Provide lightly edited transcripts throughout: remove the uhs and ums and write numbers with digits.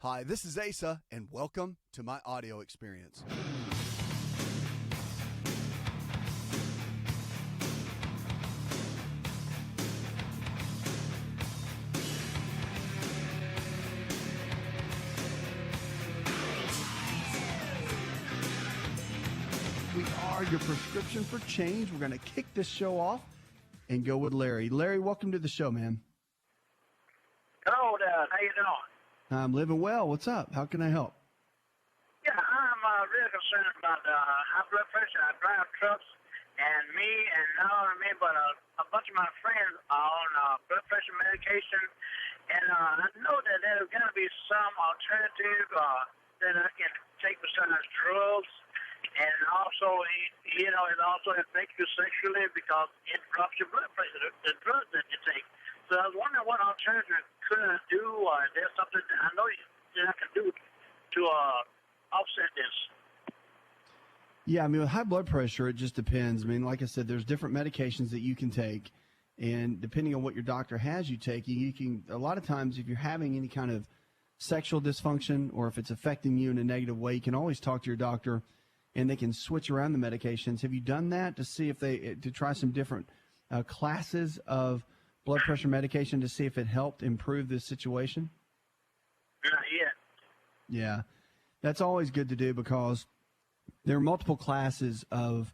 Hi, this is Asa, and welcome to my audio experience. We are your prescription for change. We're going to kick this show off and go with Larry. Larry, welcome to the show, man. Hello, Dad. How you doing? I'm living well. What's up? How can I help? Yeah, I'm really concerned about high blood pressure. I drive trucks, and me, and not only me, but a bunch of my friends are on blood pressure medication. And I know that there's got to be some alternative that I can take besides drugs. And also, it also affects you sexually because it drops your blood pressure, the drugs that you take. So I was wondering what alternative could I do, or is there something that I know that I can do to offset this? Yeah, I mean, with high blood pressure, it just depends. I mean, like I said, there's different medications that you can take, and depending on what your doctor has you taking, you can, a lot of times, if you're having any kind of sexual dysfunction or if it's affecting you in a negative way, you can always talk to your doctor, and they can switch around the medications. Have you done that to see if to try some different classes of blood pressure medication to see if it helped improve this situation? Not yet. Yeah, that's always good to do because there are multiple classes of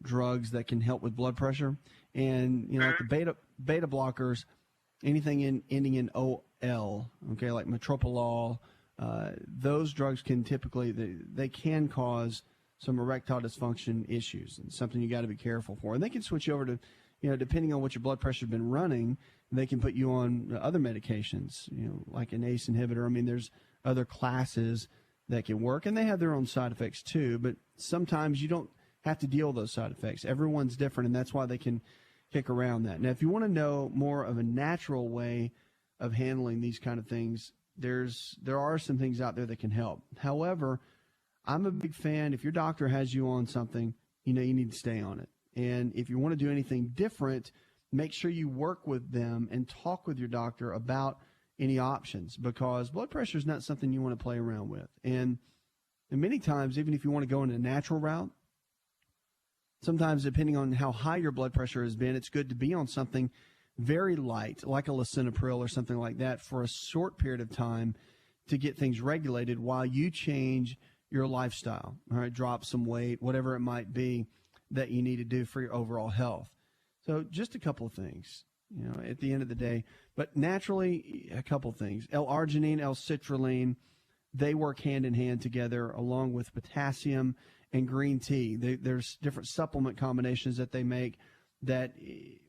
drugs that can help with blood pressure. And, you know, like the beta blockers, anything ending in OL, okay, like metoprolol, those drugs can typically, they can cause some erectile dysfunction issues, and something you got to be careful for. And they can switch over to, you know, depending on what your blood pressure has been running, they can put you on other medications, you know, like an ACE inhibitor. I mean, there's other classes that can work, and they have their own side effects too, but sometimes you don't have to deal with those side effects. Everyone's different, and that's why they can kick around that. Now, if you want to know more of a natural way of handling these kind of things, there are some things out there that can help. However, I'm a big fan. If your doctor has you on something, you know, you need to stay on it. And if you want to do anything different, make sure you work with them and talk with your doctor about any options, because blood pressure is not something you want to play around with. And many times, even if you want to go in a natural route, sometimes depending on how high your blood pressure has been, it's good to be on something very light, like a lisinopril or something like that, for a short period of time to get things regulated while you change your lifestyle, all right, drop some weight, whatever it might be that you need to do for your overall health. So just a couple of things, you know, at the end of the day. But naturally, a couple of things. L-arginine, L-citrulline, they work hand in hand together along with potassium and green tea. There's different supplement combinations that they make that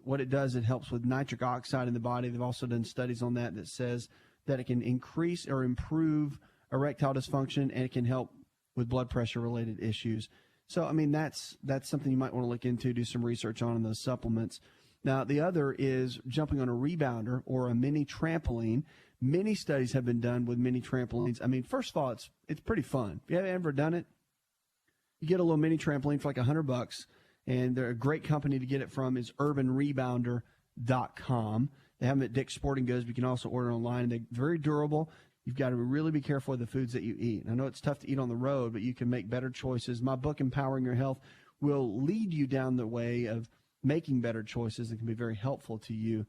what it does, it helps with nitric oxide in the body. They've also done studies on that says that it can increase or improve erectile dysfunction, and it can help with blood pressure related issues. So, I mean, that's something you might want to look into, do some research on in those supplements. Now, the other is jumping on a rebounder or a mini trampoline. Many studies have been done with mini trampolines. I mean, first of all, it's pretty fun. If you haven't ever done it, you get a little mini trampoline for like $100, and they're a great company to get it from is urbanrebounder.com. They have them at Dick's Sporting Goods, but you can also order online. They're very durable. You've got to really be careful with the foods that you eat. I know it's tough to eat on the road, but you can make better choices. My book, Empowering Your Health, will lead you down the way of making better choices and can be very helpful to you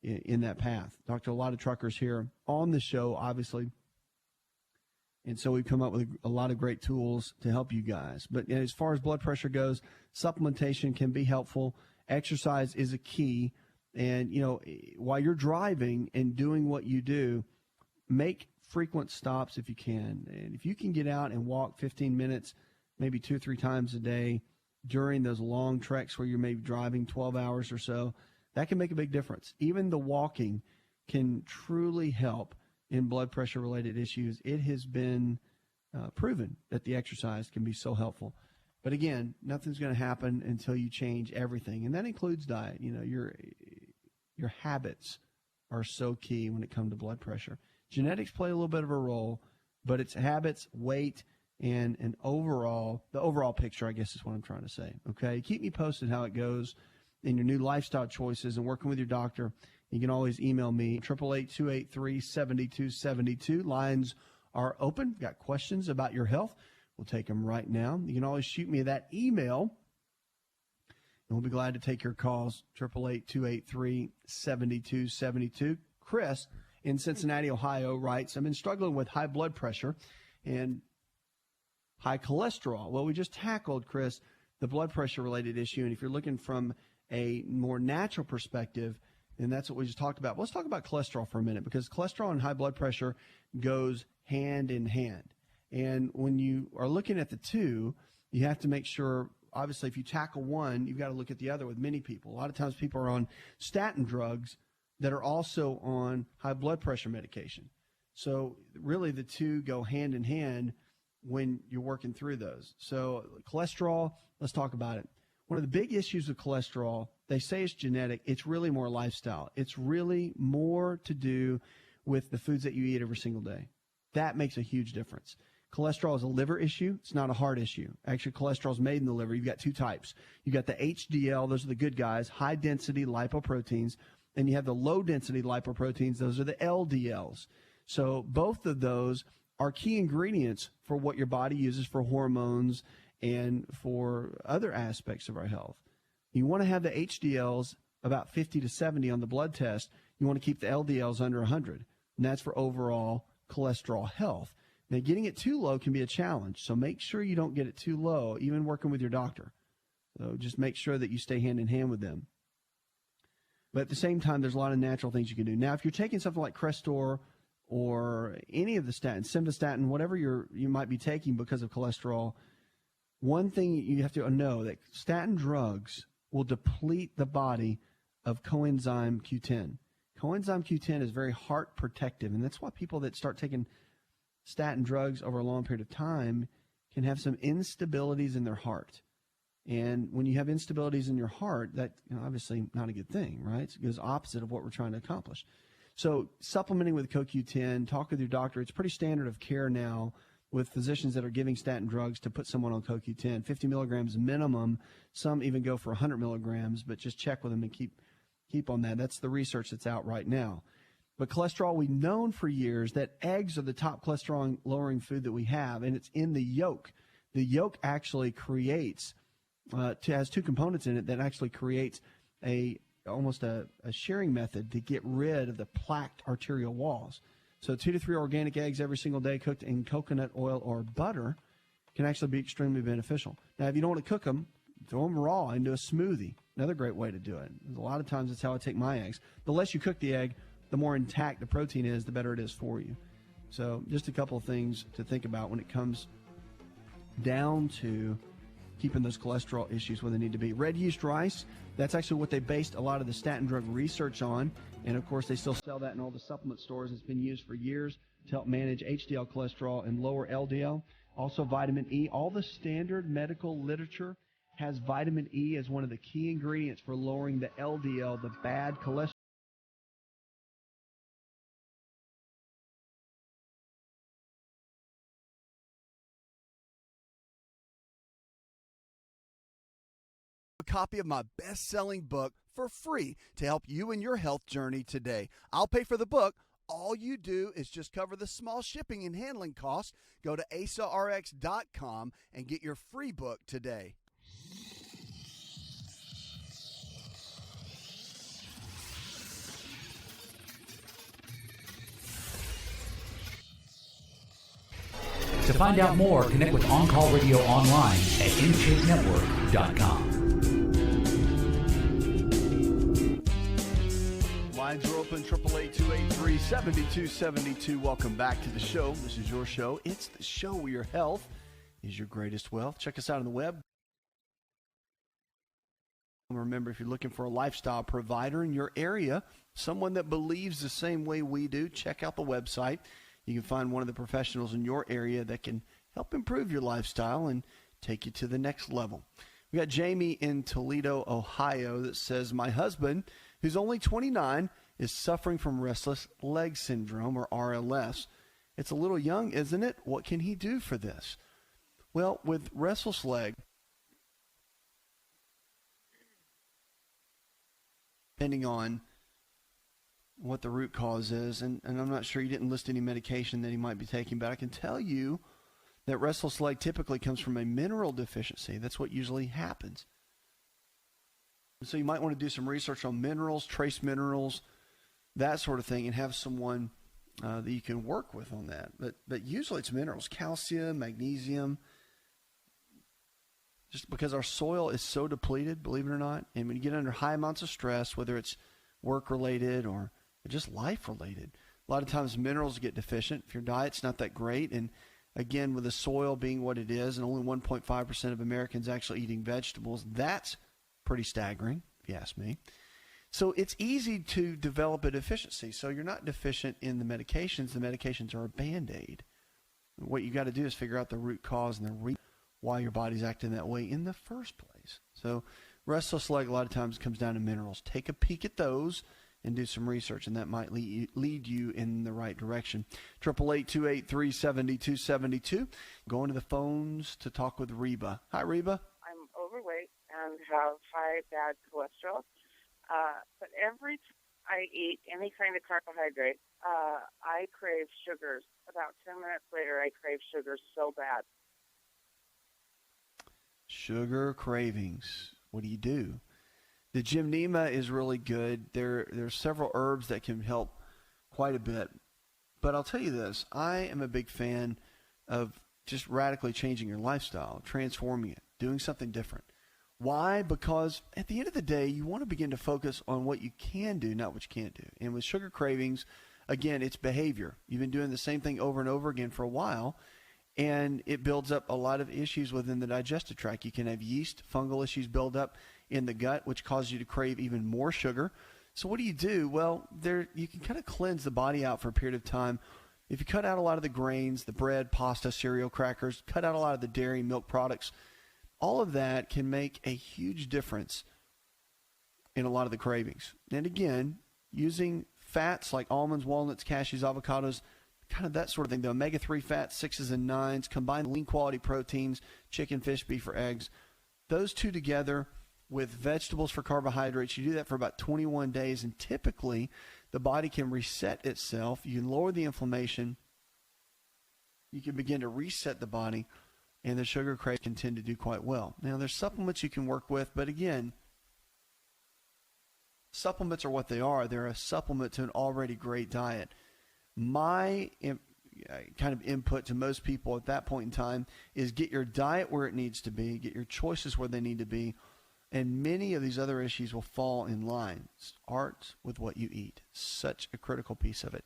in that path. Talked to a lot of truckers here on the show, obviously. And so we've come up with a lot of great tools to help you guys. But as far as blood pressure goes, supplementation can be helpful. Exercise is a key. And, you know, while you're driving and doing what you do, make frequent stops if you can. And if you can get out and walk 15 minutes, maybe 2 or 3 times a day during those long treks where you're maybe driving 12 hours or so, that can make a big difference. Even the walking can truly help in blood pressure related issues. It has been proven that the exercise can be so helpful. But again, nothing's going to happen until you change everything. And that includes diet. You know, your habits are so key when it comes to blood pressure. Genetics play a little bit of a role, but it's habits, weight, and the overall picture, I guess is what I'm trying to say. Okay, keep me posted how it goes in your new lifestyle choices and working with your doctor. You can always email me, 888-283-7272. Lines are open. Got questions about your health? We'll take them right now. You can always shoot me that email, and we'll be glad to take your calls. 888-283-7272. Chris in Cincinnati, Ohio writes, I've been struggling with high blood pressure and high cholesterol. Well, we just tackled, Chris, the blood pressure related issue. And if you're looking from a more natural perspective, and that's what we just talked about. Let's talk about cholesterol for a minute, because cholesterol and high blood pressure goes hand in hand. And when you are looking at the two, you have to make sure, obviously, if you tackle one, you've got to look at the other with many people. A lot of times people are on statin drugs that are also on high blood pressure medication. So really the two go hand in hand when you're working through those. So cholesterol, let's talk about it. One of the big issues with cholesterol, they say it's genetic. It's really more lifestyle. It's really more to do with the foods that you eat every single day. That makes a huge difference. Cholesterol is a liver issue. It's not a heart issue. Actually, cholesterol is made in the liver. You've got two types. You've got the HDL. Those are the good guys, high-density lipoproteins. And you have the low-density lipoproteins. Those are the LDLs. So both of those are key ingredients for what your body uses for hormones and for other aspects of our health. You want to have the HDLs about 50 to 70 on the blood test. You want to keep the LDLs under 100. And that's for overall cholesterol health. Now, getting it too low can be a challenge, so make sure you don't get it too low, even working with your doctor. So just make sure that you stay hand in hand with them. But at the same time, there's a lot of natural things you can do. Now, if you're taking something like Crestor or any of the statins, simvastatin, whatever you might be taking because of cholesterol, one thing you have to know that statin drugs will deplete the body of coenzyme Q10. Coenzyme Q10 is very heart protective, and that's why people that start taking statin drugs over a long period of time can have some instabilities in their heart. And when you have instabilities in your heart, that obviously not a good thing, right? It goes opposite of what we're trying to accomplish. So supplementing with CoQ10, talk with your doctor. It's pretty standard of care now with physicians that are giving statin drugs to put someone on CoQ10, 50 milligrams minimum. Some even go for 100 milligrams, but just check with them and keep on that. That's the research that's out right now. But cholesterol, we've known for years that eggs are the top cholesterol-lowering food that we have, and it's in the yolk. The yolk actually creates, has two components in it that actually creates almost a shearing method to get rid of the plaqued arterial walls. So 2 to 3 organic eggs every single day cooked in coconut oil or butter can actually be extremely beneficial. Now, if you don't want to cook them, throw them raw into a smoothie. Another great way to do it. A lot of times that's how I take my eggs. The less you cook the egg, the more intact the protein is, the better it is for you. So just a couple of things to think about when it comes down to keeping those cholesterol issues where they need to be. Red yeast rice, that's actually what they based a lot of the statin drug research on. And, of course, they still sell that in all the supplement stores. It's been used for years to help manage HDL cholesterol and lower LDL. Also vitamin E. All the standard medical literature has vitamin E as one of the key ingredients for lowering the LDL, the bad cholesterol. A copy of my best-selling book for free to help you in your health journey today. I'll pay for the book. All you do is just cover the small shipping and handling costs. Go to asarx.com and get your free book today. To find out more, connect with On Call Radio online at InShapeNetwork.com. Lines are open, 888-283-7272. Welcome back to the show. This is your show. It's the show where your health is your greatest wealth. Check us out on the web. Remember, if you're looking for a lifestyle provider in your area, someone that believes the same way we do, check out the website. You can find one of the professionals in your area that can help improve your lifestyle and take you to the next level. We got Jamie in Toledo, Ohio that says, my husband, who's only 29, is suffering from restless leg syndrome, or RLS. It's a little young, isn't it? What can he do for this? Well, with restless leg, depending on what the root cause is, and I'm not sure, he didn't list any medication that he might be taking, but I can tell you that restless leg typically comes from a mineral deficiency. That's what usually happens. So you might want to do some research on minerals, trace minerals, that sort of thing, and have someone that you can work with on that. But usually it's minerals, calcium, magnesium, just because our soil is so depleted, believe it or not. And when you get under high amounts of stress, whether it's work-related or just life-related, a lot of times minerals get deficient if your diet's not that great. And again, with the soil being what it is and only 1.5% of Americans actually eating vegetables, that's pretty staggering, if you ask me. So it's easy to develop a deficiency. So you're not deficient in the medications. The medications are a Band-Aid. What you got to do is figure out the root cause and the reason why your body's acting that way in the first place. So restless leg a lot of times comes down to minerals. Take a peek at those and do some research, and that might lead you in the right direction. 888-283-7272. Going to the phones to talk with Reba. Hi, Reba. I'm overweight and have high bad cholesterol. But every time I eat any kind of carbohydrate, I crave sugars. About 10 minutes later, I crave sugars so bad. Sugar cravings. What do you do? The gymnema is really good. There's several herbs that can help quite a bit. But I'll tell you this, I am a big fan of just radically changing your lifestyle, transforming it, doing something different. Why? Because at the end of the day, you want to begin to focus on what you can do, not what you can't do. And with sugar cravings, again, it's behavior. You've been doing the same thing over and over again for a while, and it builds up a lot of issues within the digestive tract. You can have yeast, fungal issues build up in the gut, which cause you to crave even more sugar. So what do? Well, you can kind of cleanse the body out for a period of time. If you cut out a lot of the grains, the bread, pasta, cereal, crackers, cut out a lot of the dairy, milk products, all of that can make a huge difference in a lot of the cravings. And again, using fats like almonds, walnuts, cashews, avocados, kind of that sort of thing. The omega-3 fats, 6s and 9s, combined lean quality proteins, chicken, fish, beef, or eggs. Those two together with vegetables for carbohydrates, you do that for about 21 days, and typically the body can reset itself. You can lower the inflammation. You can begin to reset the body, and the sugar cravings can tend to do quite well. Now, there's supplements you can work with, but again, supplements are what they are. They're a supplement to an already great diet. My kind of input to most people at that point in time is get your diet where it needs to be, get your choices where they need to be, and many of these other issues will fall in line. Starts with what you eat. Such a critical piece of it.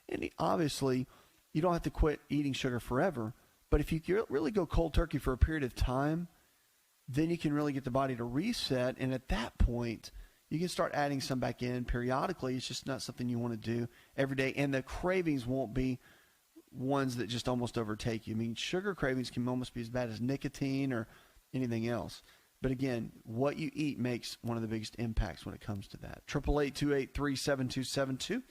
And obviously, you don't have to quit eating sugar forever, but if you really go cold turkey for a period of time, then you can really get the body to reset, and at that point, you can start adding some back in periodically. It's just not something you want to do every day, and the cravings won't be ones that just almost overtake you. I mean, sugar cravings can almost be as bad as nicotine or anything else. But again, what you eat makes one of the biggest impacts when it comes to that. 888-283-7272 is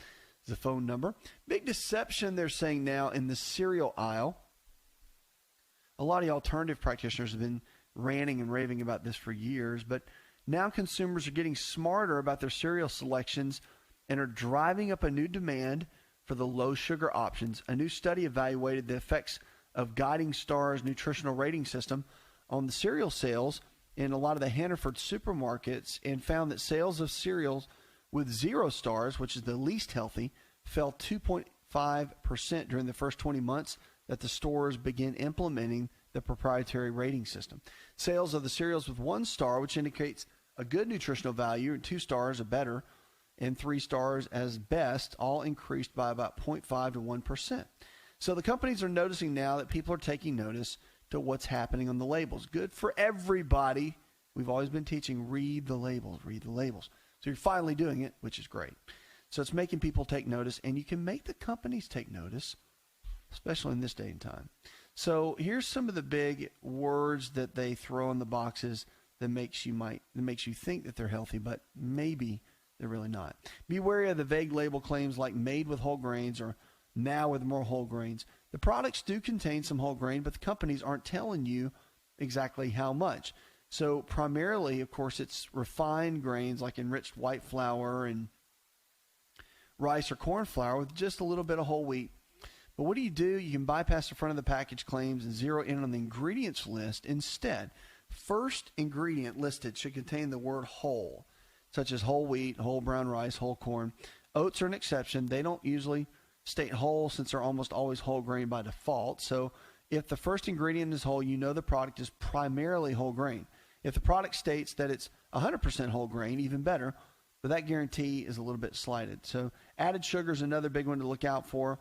the phone number. Big deception they're saying now in the cereal aisle. A lot of the alternative practitioners have been ranting and raving about this for years, but now consumers are getting smarter about their cereal selections and are driving up a new demand for the low-sugar options. A new study evaluated the effects of Guiding Star's nutritional rating system on the cereal sales in a lot of the Hannaford supermarkets and found that sales of cereals with 0 stars, which is the least healthy, fell 2.5% during the first 20 months that the stores began implementing the proprietary rating system. Sales of the cereals with 1 star, which indicates a good nutritional value, and 2 stars, a better, and 3 stars as best, all increased by about 0.5 to 1%. So the companies are noticing now that people are taking notice to what's happening on the labels. Good for everybody. We've always been teaching, read the labels, read the labels. So you're finally doing it, which is great. So it's making people take notice, and you can make the companies take notice, especially in this day and time. So here's some of the big words that they throw in the boxes that makes you think that they're healthy, but maybe they're really not. Be wary of the vague label claims like made with whole grains or now with more whole grains. The products do contain some whole grain, but the companies aren't telling you exactly how much. So primarily, of course, it's refined grains like enriched white flour and rice or corn flour with just a little bit of whole wheat. But what do? You can bypass the front of the package claims and zero in on the ingredients list instead. First ingredient listed should contain the word whole, such as whole wheat, whole brown rice, whole corn. Oats are an exception. They don't usually state whole since they're almost always whole grain by default. So if the first ingredient is whole, you know the product is primarily whole grain. If the product states that it's 100% whole grain, even better, but that guarantee is a little bit slighted. So added sugar is another big one to look out for.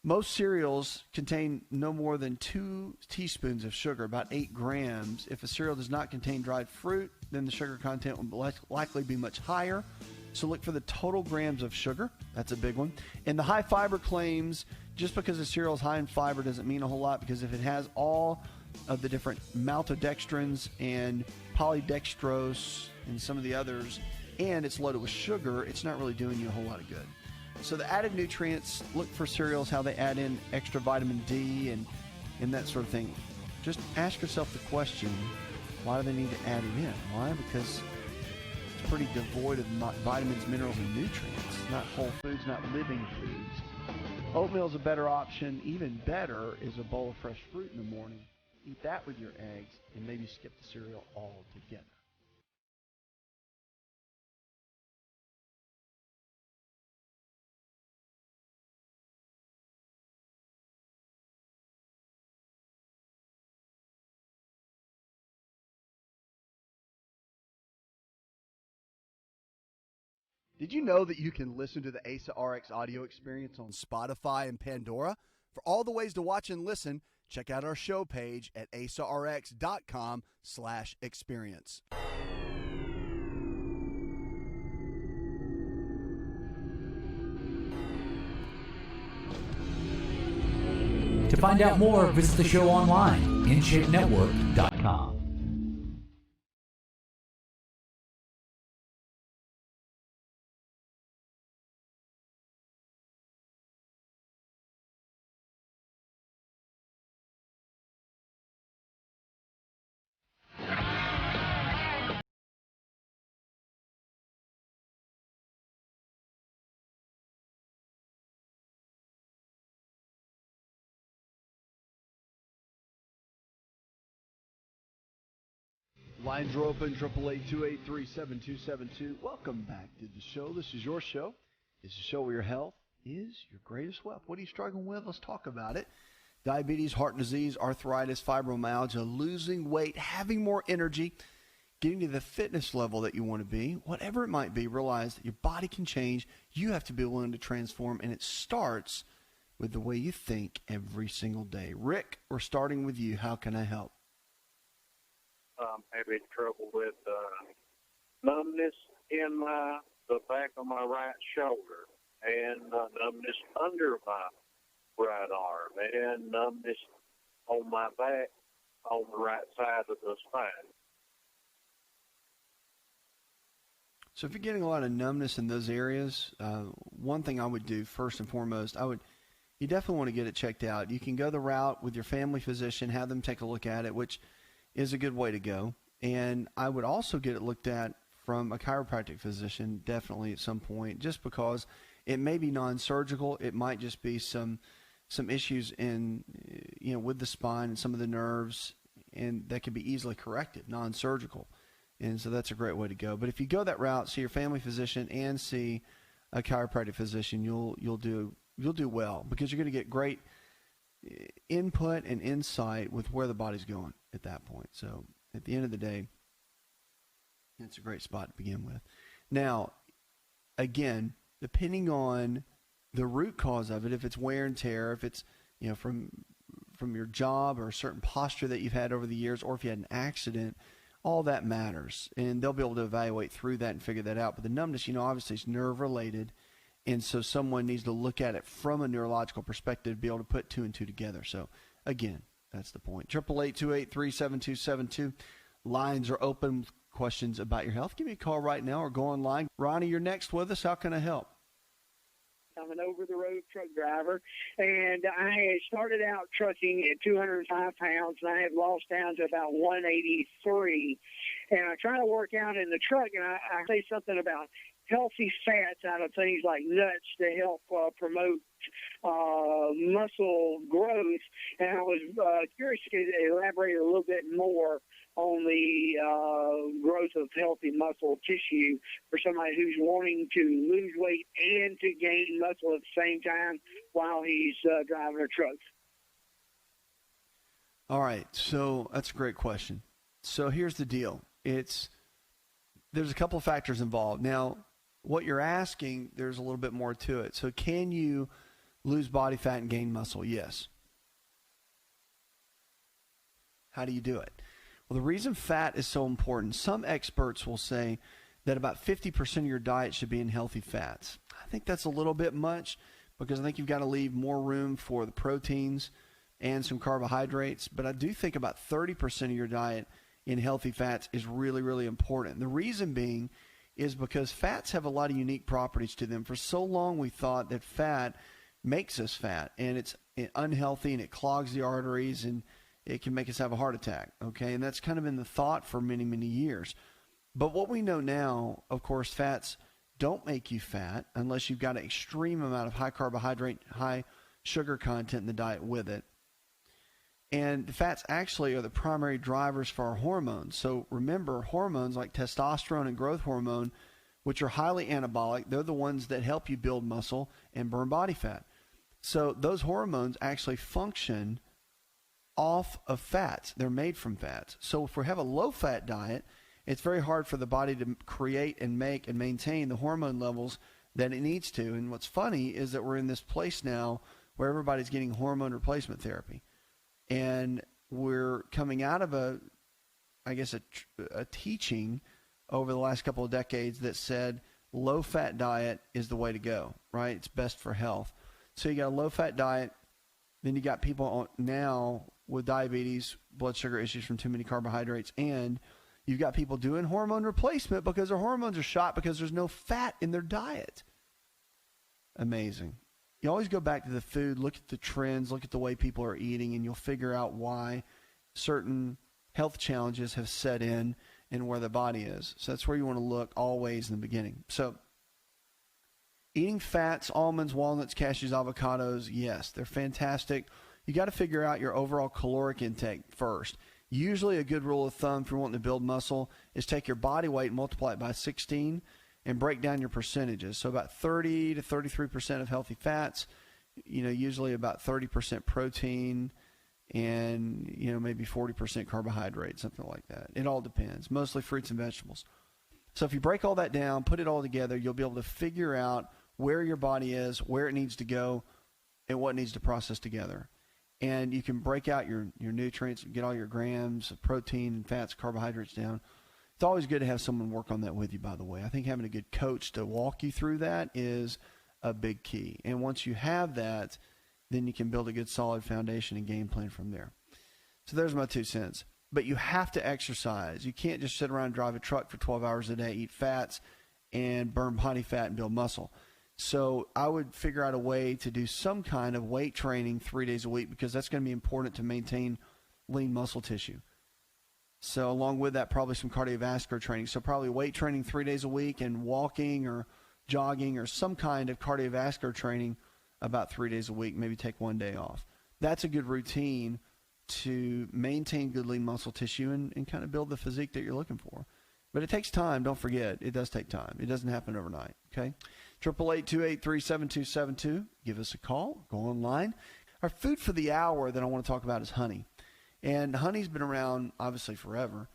Most cereals contain no more than 2 teaspoons of sugar, about 8 grams. If a cereal does not contain dried fruit, then the sugar content will likely be much higher. So look for the total grams of sugar. That's a big one. And the high fiber claims, just because a cereal is high in fiber doesn't mean a whole lot, because if it has all of the different maltodextrins and polydextrose and some of the others, and it's loaded with sugar, it's not really doing you a whole lot of good. So the added nutrients, look for cereals, how they add in extra vitamin D and that sort of thing. Just ask yourself the question, why do they need to add it in? Why? Because it's pretty devoid of vitamins, minerals, and nutrients. Not whole foods, not living foods. Oatmeal is a better option. Even better is a bowl of fresh fruit in the morning. Eat that with your eggs and maybe skip the cereal altogether. Did you know that you can listen to the Asa Rx audio experience on Spotify and Pandora? For all the ways to watch and listen, check out our show page at asarx.com/experience. To find out more, visit the show online, InShapeNetwork.com. Lines are open, 888-283-7272. Welcome back to the show. This is your show. It's a show where your health is your greatest wealth. What are you struggling with? Let's talk about it. Diabetes, heart disease, arthritis, fibromyalgia, losing weight, having more energy, getting to the fitness level that you want to be, whatever it might be, realize that your body can change. You have to be willing to transform, and it starts with the way you think every single day. Rick, we're starting with you. How can I help? I'm having trouble with numbness in the back of my right shoulder, and numbness under my right arm, and numbness on my back on the right side of the spine. So if you're getting a lot of numbness in those areas, one thing I would do first and foremost, you definitely want to get it checked out. You can go the route with your family physician, have them take a look at it, which is a good way to go. And I would also get it looked at from a chiropractic physician, definitely at some point, just because it may be non-surgical. It might just be some issues in, with the spine and some of the nerves, and that can be easily corrected, non-surgical. And so that's a great way to go. But if you go that route, see your family physician and see a chiropractic physician, you'll do well, because you're going to get great input and insight with where the body's going at that point. So at the end of the day, it's a great spot to begin with. Now, again, depending on the root cause of it, if it's wear and tear, if it's from your job or a certain posture that you've had over the years, or if you had an accident, all that matters, and they'll be able to evaluate through that and figure that out. But the numbness, obviously is nerve related. And so someone needs to look at it from a neurological perspective to be able to put 2 and 2 together. So, again, that's the point. 888-283-7272. Lines are open with questions about your health. Give me a call right now or go online. Ronnie, you're next with us. How can I help? I'm an over-the-road truck driver, and I had started out trucking at 205 pounds, and I have lost down to about 183. And I try to work out in the truck, and I say something about healthy fats out of things like nuts to help promote muscle growth. And I was curious to elaborate a little bit more on the growth of healthy muscle tissue for somebody who's wanting to lose weight and to gain muscle at the same time while he's driving a truck. All right, so that's a great question. So here's the deal. There's a couple of factors involved. Now, what you're asking, there's a little bit more to it. So can you lose body fat and gain muscle? Yes. How do you do it? Well, the reason fat is so important, some experts will say that about 50% of your diet should be in healthy fats. I think that's a little bit much because I think you've got to leave more room for the proteins and some carbohydrates. But I do think about 30% of your diet in healthy fats is really, really important. The reason being is because fats have a lot of unique properties to them. For so long, we thought that fat makes us fat, and it's unhealthy, and it clogs the arteries, and it can make us have a heart attack, okay? And that's kind of been the thought for many, many years. But what we know now, of course, fats don't make you fat unless you've got an extreme amount of high carbohydrate, high sugar content in the diet with it. And the fats actually are the primary drivers for our hormones. So remember, hormones like testosterone and growth hormone, which are highly anabolic, they're the ones that help you build muscle and burn body fat. So those hormones actually function off of fats. They're made from fats. So if we have a low-fat diet, it's very hard for the body to create and make and maintain the hormone levels that it needs to. And what's funny is that we're in this place now where everybody's getting hormone replacement therapy. And we're coming out of a teaching over the last couple of decades that said low-fat diet is the way to go, right? It's best for health. So you got a low-fat diet, then you got people now with diabetes, blood sugar issues from too many carbohydrates, and you've got people doing hormone replacement because their hormones are shot because there's no fat in their diet. Amazing. You always go back to the food, look at the trends, look at the way people are eating, and you'll figure out why certain health challenges have set in and where the body is. So that's where you want to look always in the beginning. So eating fats, almonds, walnuts, cashews, avocados, yes, they're fantastic. You got to figure out your overall caloric intake first. Usually a good rule of thumb if you're wanting to build muscle is take your body weight and multiply it by 16 and break down your percentages. So about 30 to 33% of healthy fats, usually about 30% protein and, maybe 40% carbohydrate, something like that. It all depends, mostly fruits and vegetables. So if you break all that down, put it all together, you'll be able to figure out where your body is, where it needs to go, and what needs to process together. And you can break out your nutrients, get all your grams of protein and fats, carbohydrates down. It's always good to have someone work on that with you, by the way. I think having a good coach to walk you through that is a big key. And once you have that, then you can build a good solid foundation and game plan from there. So there's my 2 cents. But you have to exercise. You can't just sit around and drive a truck for 12 hours a day, eat fats, and burn body fat and build muscle. So I would figure out a way to do some kind of weight training 3 days a week because that's going to be important to maintain lean muscle tissue. So along with that, probably some cardiovascular training. So probably weight training 3 days a week and walking or jogging or some kind of cardiovascular training about 3 days a week, maybe take 1 day off. That's a good routine to maintain good lean muscle tissue and kind of build the physique that you're looking for. But it takes time. Don't forget, it does take time. It doesn't happen overnight, okay? 888-283-7272. Give us a call. Go online. Our food for the hour that I want to talk about is honey. And honey's been around, obviously, forever.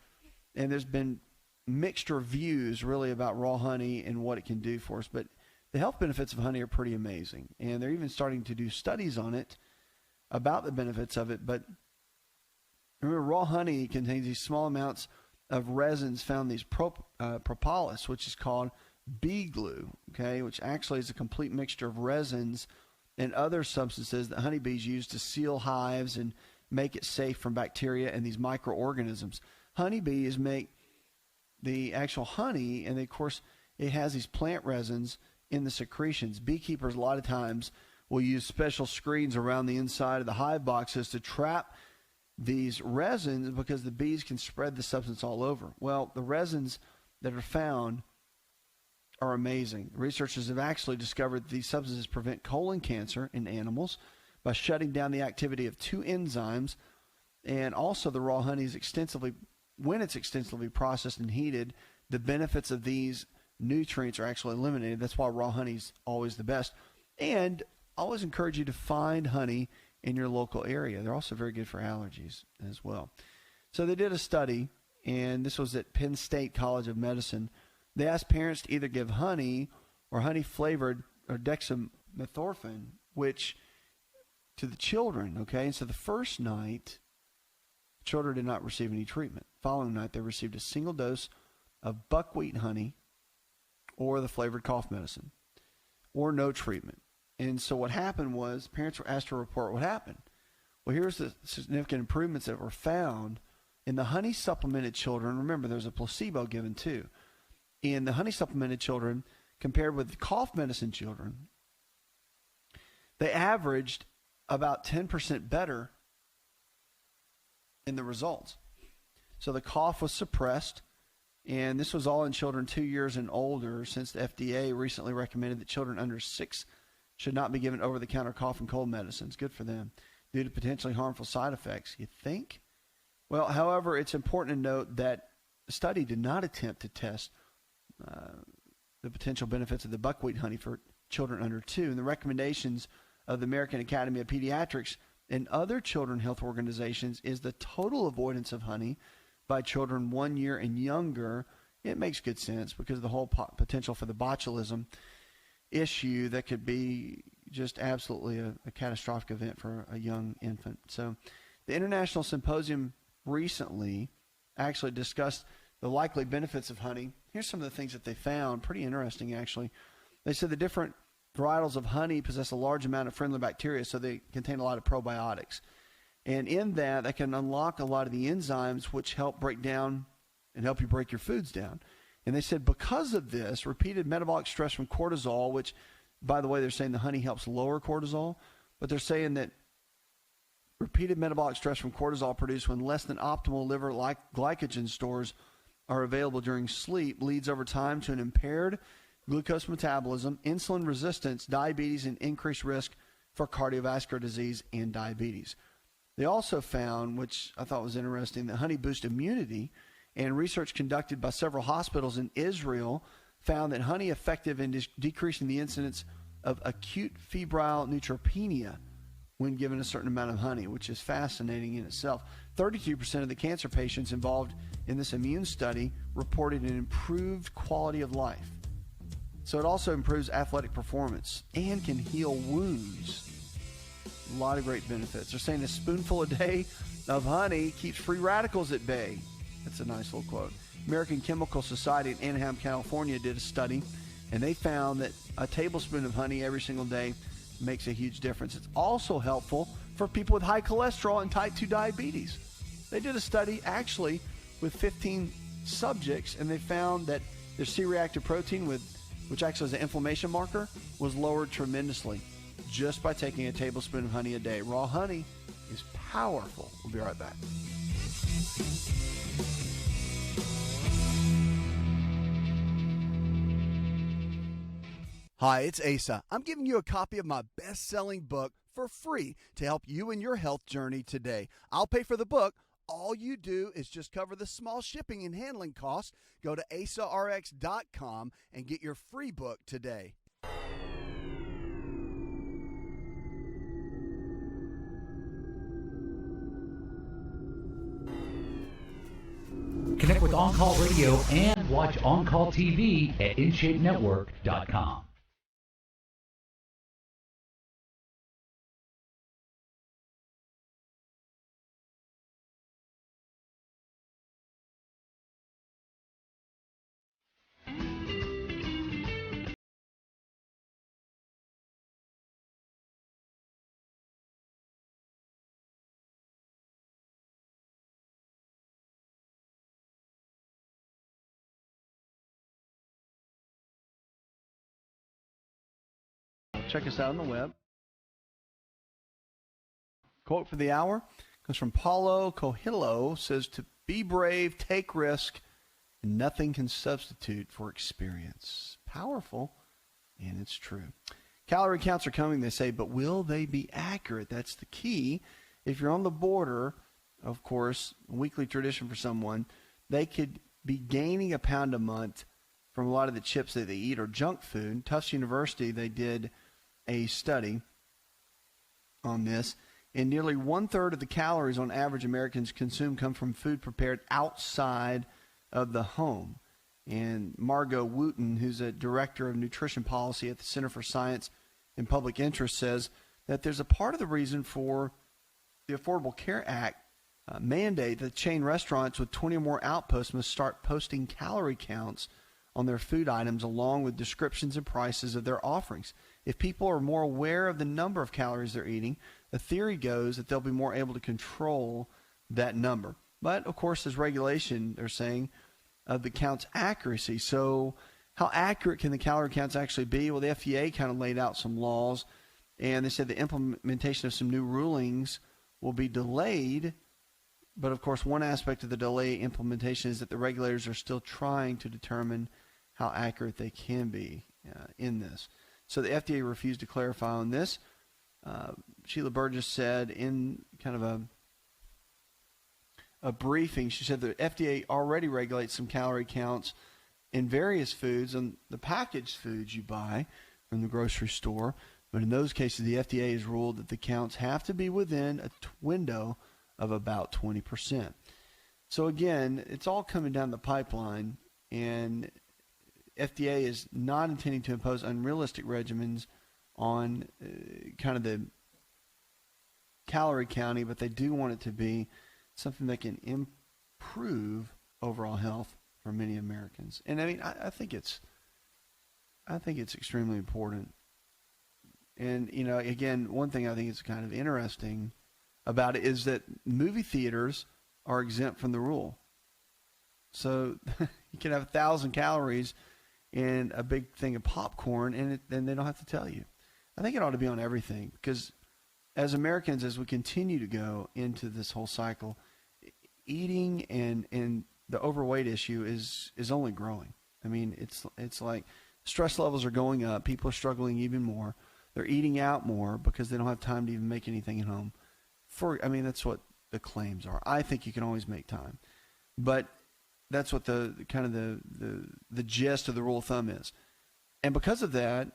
And there's been mixed reviews, really, about raw honey and what it can do for us. But the health benefits of honey are pretty amazing. And they're even starting to do studies on it about the benefits of it. But remember, raw honey contains these small amounts of resins found in these propolis, which is called bee glue, okay, which actually is a complete mixture of resins and other substances that honeybees use to seal hives and make it safe from bacteria and these microorganisms. Honeybees make the actual honey, and of course, it has these plant resins in the secretions. Beekeepers a lot of times will use special screens around the inside of the hive boxes to trap these resins because the bees can spread the substance all over. Well, the resins that are found are amazing. Researchers have actually discovered that these substances prevent colon cancer in animals by shutting down the activity of two enzymes. And also the raw honey is when it's extensively processed and heated, the benefits of these nutrients are actually eliminated. That's why raw honey is always the best. And I always encourage you to find honey in your local area. They're also very good for allergies as well. So they did a study, and this was at Penn State College of Medicine. They asked parents to either give honey or honey-flavored or dextromethorphan, which to the children, okay? And so the first night, children did not receive any treatment. Following night, they received a single dose of buckwheat honey or the flavored cough medicine or no treatment. And so what happened was parents were asked to report what happened. Well, here's the significant improvements that were found in the honey supplemented children. Remember, there's a placebo given too. In the honey supplemented children compared with the cough medicine children, they averaged about 10% better in the results. So the cough was suppressed, and this was all in children 2 years and older, since the FDA recently recommended that children under 6 should not be given over-the-counter cough and cold medicines. Good for them, due to potentially harmful side effects. You think? Well, however, it's important to note that the study did not attempt to test the potential benefits of the buckwheat honey for children under 2. And the recommendations of the American Academy of Pediatrics and other children health organizations is the total avoidance of honey by children 1 year and younger. It makes good sense because of the whole potential for the botulism issue that could be just absolutely a catastrophic event for a young infant. So the International Symposium recently actually discussed the likely benefits of honey. Here's some of the things that they found. Pretty interesting, actually. They said the different varietals of honey possess a large amount of friendly bacteria, so they contain a lot of probiotics. And in that, they can unlock a lot of the enzymes which help break down and help you break your foods down. And they said because of this, repeated metabolic stress from cortisol, which, by the way, they're saying the honey helps lower cortisol, but they're saying that repeated metabolic stress from cortisol produced when less than optimal liver glycogen stores are available during sleep leads over time to an impaired glucose metabolism, insulin resistance, diabetes, and increased risk for cardiovascular disease and diabetes. They also found, which I thought was interesting, that honey boosts immunity, and research conducted by several hospitals in Israel found that honey effective in decreasing the incidence of acute febrile neutropenia when given a certain amount of honey, which is fascinating in itself. 32% of the cancer patients involved in this immune study reported an improved quality of life. So it also improves athletic performance and can heal wounds. A lot of great benefits. They're saying a spoonful a day of honey keeps free radicals at bay. That's a nice little quote. American Chemical Society in Anaheim, California did a study, and they found that a tablespoon of honey every single day makes a huge difference. It's also helpful for people with high cholesterol and type 2 diabetes. They did a study actually with 15 subjects, and they found that their C-reactive protein, which acts as an inflammation marker, was lowered tremendously just by taking a tablespoon of honey a day. Raw honey is powerful. We'll be right back. Hi, it's Asa. I'm giving you a copy of my best-selling book for free to help you in your health journey today. I'll pay for the book. All you do is just cover the small shipping and handling costs. Go to asarx.com and get your free book today. Connect with On Call Radio and watch On Call TV at InShapeNetwork.com. Check us out on the web. Quote for the hour comes from Paulo Coelho. Says to be brave, take risk, and nothing can substitute for experience. powerful, and it's true. Calorie counts are coming, they say, but will they be accurate? That's the key. If you're on the border, of course, a weekly tradition for someone, they could be gaining a pound a month from a lot of the chips that they eat or junk food. Tufts University, they did a study on this, and nearly 1/3 of the calories on average Americans consume come from food prepared outside of the home. And Margot Wooten, who's a director of nutrition policy at the Center for Science and Public Interest, says that there's a part of the reason for the Affordable Care Act mandate that chain restaurants with 20 or more outposts must start posting calorie counts on their food items along with descriptions and prices of their offerings. If people are more aware of the number of calories they're eating, the theory goes that they'll be more able to control that number. But, of course, there's regulation, they're saying, of the count's accuracy. So how accurate can the calorie counts actually be? Well, the FDA kind of laid out some laws, and they said the implementation of some new rulings will be delayed. But, of course, one aspect of the delay implementation is that the regulators are still trying to determine how accurate they can be in this. So the FDA refused to clarify on this. Sheila Burgess said in kind of a briefing, she said the FDA already regulates some calorie counts in various foods and the packaged foods you buy from the grocery store. But in those cases, the FDA has ruled that the counts have to be within a window of about 20%. So again, it's all coming down the pipeline, and FDA is not intending to impose unrealistic regimens on kind of the calorie counting, but they do want it to be something that can improve overall health for many Americans. And I mean, I think it's extremely important. And, you know, again, one thing I think is kind of interesting about it is that movie theaters are exempt from the rule. So you can have 1,000 calories in a big thing of popcorn, and then they don't have to tell you. I think it ought to be on everything, because as Americans, as we continue to go into this whole cycle, eating and the overweight issue is only growing. I mean, it's like stress levels are going up. People are struggling even more. They're eating out more because they don't have time to even make anything at home. That's what the claims are. I think you can always make time, but that's what the gist of the rule of thumb is. And because of that,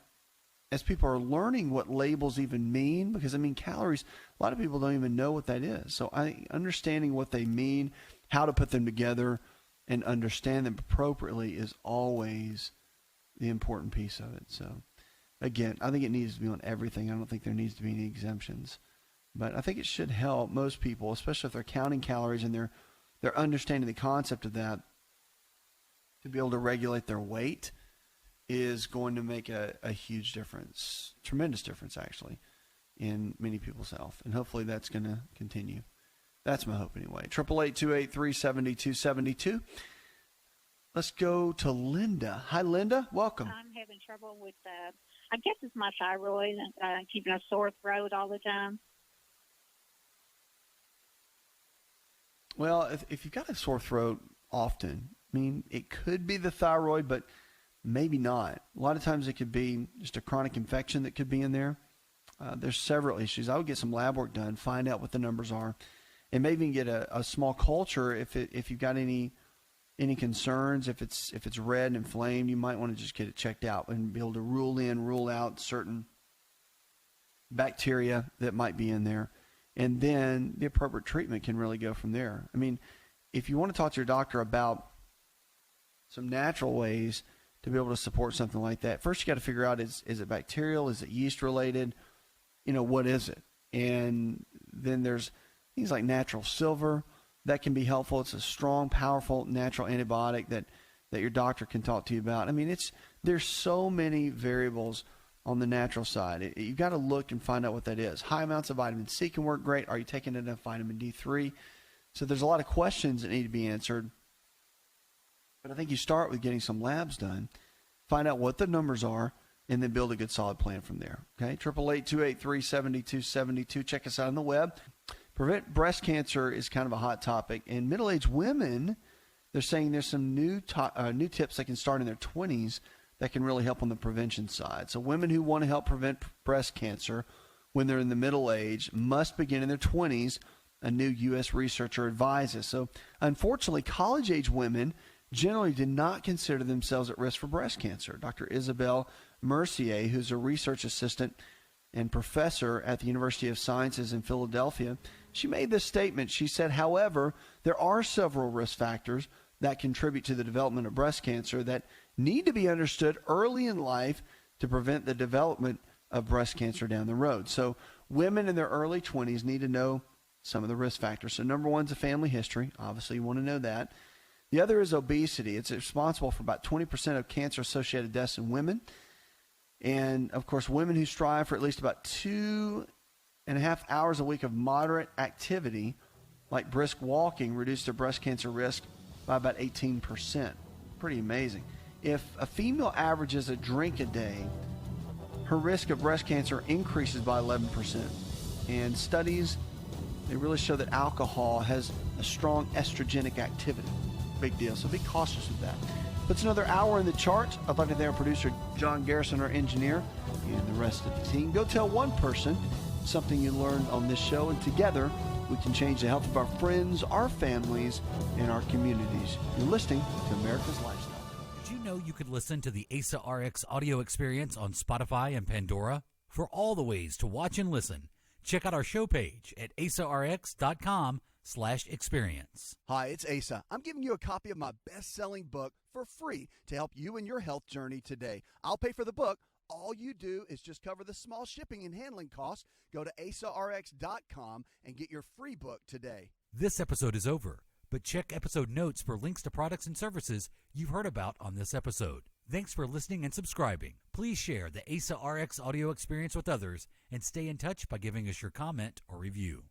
as people are learning what labels even mean, because I mean calories, a lot of people don't even know what that is. So understanding what they mean, how to put them together, and understand them appropriately is always the important piece of it. So again, I think it needs to be on everything. I don't think there needs to be any exemptions. But I think it should help most people, especially if they're counting calories and they're understanding the concept of that, to be able to regulate their weight is going to make a huge difference, tremendous difference actually, in many people's health. And hopefully that's going to continue. That's my hope anyway. 888-283-7272. Let's go to Linda. Hi, Linda. Welcome. I'm having trouble with, I guess it's my thyroid, keeping a sore throat all the time. Well, if you've got a sore throat often, I mean, it could be the thyroid, but maybe not. A lot of times it could be just a chronic infection that could be in there. There's several issues. I would get some lab work done, find out what the numbers are, and maybe even get a small culture if you've got any concerns. If it's red and inflamed, you might want to just get it checked out and be able to rule out certain bacteria that might be in there. And then the appropriate treatment can really go from there. I mean, if you want to talk to your doctor about some natural ways to be able to support something like that, first you got to figure out, is it bacterial? Is it yeast related? You know, what is it? And then there's things like natural silver that can be helpful. It's a strong, powerful natural antibiotic that your doctor can talk to you about. I mean, there's so many variables on the natural side. You've got to look and find out what that is. High amounts of vitamin C can work great. Are you taking enough vitamin D3? So there's a lot of questions that need to be answered. But I think you start with getting some labs done, find out what the numbers are, and then build a good solid plan from there. Okay, 888-283-7272. Check us out on the web. Prevent breast cancer is kind of a hot topic. And middle-aged women, they're saying there's some new tips they can start in their 20s that can really help on the prevention side. So women who want to help prevent breast cancer when they're in the middle age must begin in their 20s, a new U.S. researcher advises. So unfortunately, college-age women generally do not consider themselves at risk for breast cancer. Dr. Isabel Mercier, who's a research assistant and professor at the University of Sciences in Philadelphia, she made this statement. She said, however, there are several risk factors that contribute to the development of breast cancer that need to be understood early in life to prevent the development of breast cancer down the road. So women in their early 20s need to know some of the risk factors. So number one is a family history. Obviously, you want to know that. The other is obesity. It's responsible for about 20% of cancer-associated deaths in women. And, of course, women who strive for at least about 2.5 hours a week of moderate activity, like brisk walking, reduce their breast cancer risk by about 18%. Pretty amazing. If a female averages a drink a day, her risk of breast cancer increases by 11%. And studies, they really show that alcohol has a strong estrogenic activity. Big deal. So be cautious with that. Puts another hour in the charts. I'd like to thank our producer, John Garrison, our engineer, and the rest of the team. Go tell one person something you learned on this show, and together we can change the health of our friends, our families, and our communities. You're listening to America's Lifestyle. Did you know you could listen to the Asa Rx audio experience on Spotify and Pandora? For all the ways to watch and listen, check out our show page at asarx.com/experience. Hi, it's Asa. I'm giving you a copy of my best-selling book for free to help you in your health journey today. I'll pay for the book. All you do is just cover the small shipping and handling costs. Go to asarx.com and get your free book today. This episode is over, but check episode notes for links to products and services you've heard about on this episode. Thanks for listening and subscribing. Please share the Asa Rx audio experience with others and stay in touch by giving us your comment or review.